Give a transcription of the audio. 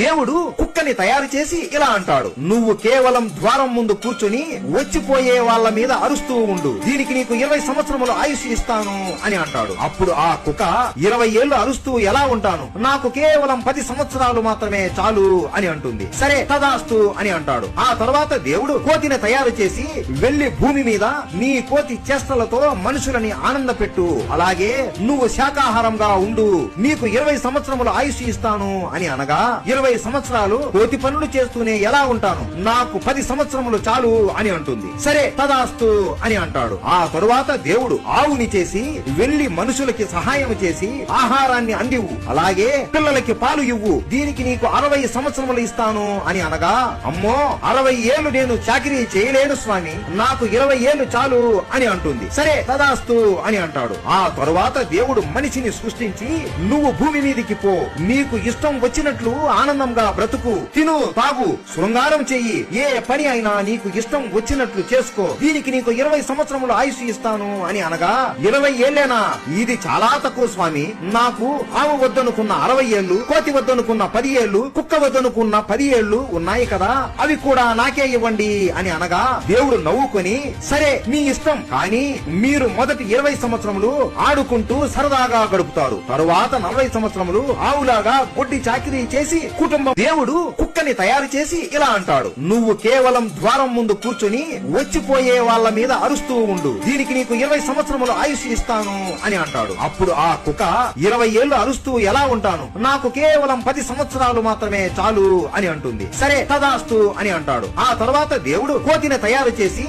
దేవుడు కుక్కని తయారు చేసి ఇలా అంటాడు, నువ్వు కేవలం ద్వారం ముందు కూర్చుని వచ్చిపోయే వాళ్ళ మీద అరుస్తూ ఉండు, దీనికి నీకు 20 సంవత్సరములు ఆయుష్ ఇస్తాను అని అంటాడు. అప్పుడు ఆ కుక్క 20 ఏళ్లు అరుస్తూ ఎలా ఉంటాను, నాకు కేవలం 10 సంవత్సరాలు మాత్రమే చాలు అని అంటుంది. సరే తదాస్తు అని అంటాడు. ఆ తర్వాత దేవుడు కోతిని తయారు చేసి వెళ్లి భూమి మీద నీ కోతి చేష్టలతో మనుషులని ఆనంద పెట్టు, అలాగే నువ్వు శాకాహారంగా ఉండు, నీకు 20 సంవత్సరములు ఆయుష్ ఇస్తాను అని అనగా 20 సంవత్సరాలు కోతి పనులు చేస్తూనే ఎలా ఉంటాను, నాకు 10 సంవత్సరములు చాలు అని అంటుంది. సరే తదాస్తు అని అంటాడు. ఆ తరువాత దేవుడు ఆవుని చేసి వెళ్లి మనుషులకి సహాయం చేసి ఆహారాన్ని అందివు, అలాగే పిల్లలకి పాలు ఇవ్వు, దీనికి నీకు 60 సంవత్సరములు ఇస్తాను అని అనగా, అమ్మో 60 ఏళ్లు నేను చాకిరీ చేయలేను స్వామి, నాకు 20 ఏళ్లు చాలు అని అంటుంది. సరే తదాస్తు అని అంటాడు. ఆ తరువాత దేవుడు మనిషిని సృష్టించి, నువ్వు భూమి మీదికి పో, నీకు ఇష్టం వచ్చినట్లు ఆనందంగా బ్రతుకు, తిను తాగు, శృంగారం చెయ్యి, ఏ పని అయినా నీకు ఇష్టం వచ్చినట్లు చేసుకో, దీనికి నీకు 20 సంవత్సరములు ఆయుష్ ఇస్తాను అని అనగా, 20 ఏళ్లేనా, ఇది చాలా తక్కువ స్వామి, నాకు ఆవు వద్దనుకున్న 60 ఏళ్లు, కోతి వద్దనుకున్న 10 ఏళ్లు, కుక్క వద్దనుకున్న 10 ఏళ్లు ఉన్నాయి కదా, అవి కూడా నాకే ఇవ్వండి అని అనగా, దేవుడు నవ్వుకొని, సరే నీ ఇష్టం, కానీ మీరు మొదటి 20 సంవత్సరములు ఆడుకుంటూ సరదాగా గడుపుతారు, తరువాత 40 సంవత్సరములు ఆవులాగా గొడ్డి చాకిరీ చేసి కుటుంబం. దేవుడు కుక్కని తయారు చేసి ఇలా అంటాడు, నువ్వు కేవలం ద్వారం ముందు కూర్చుని వచ్చిపోయే వాళ్ళ మీద అరుస్తూ ఉండు, దీనికి నీకు 20 సంవత్సరములు ఆయుష్ ఇస్తాను అని అంటాడు. అప్పుడు ఆ కుక్క 20 ఏళ్లు అరుస్తూ ఎలా ఉంటాను, నాకు కేవలం 10 సంవత్సరాలు మాత్రమే చాలు అని అంటుంది. సరే తదాస్తు అని అంటాడు. ఆ తర్వాత దేవుడు కోతిని తయారు చేసి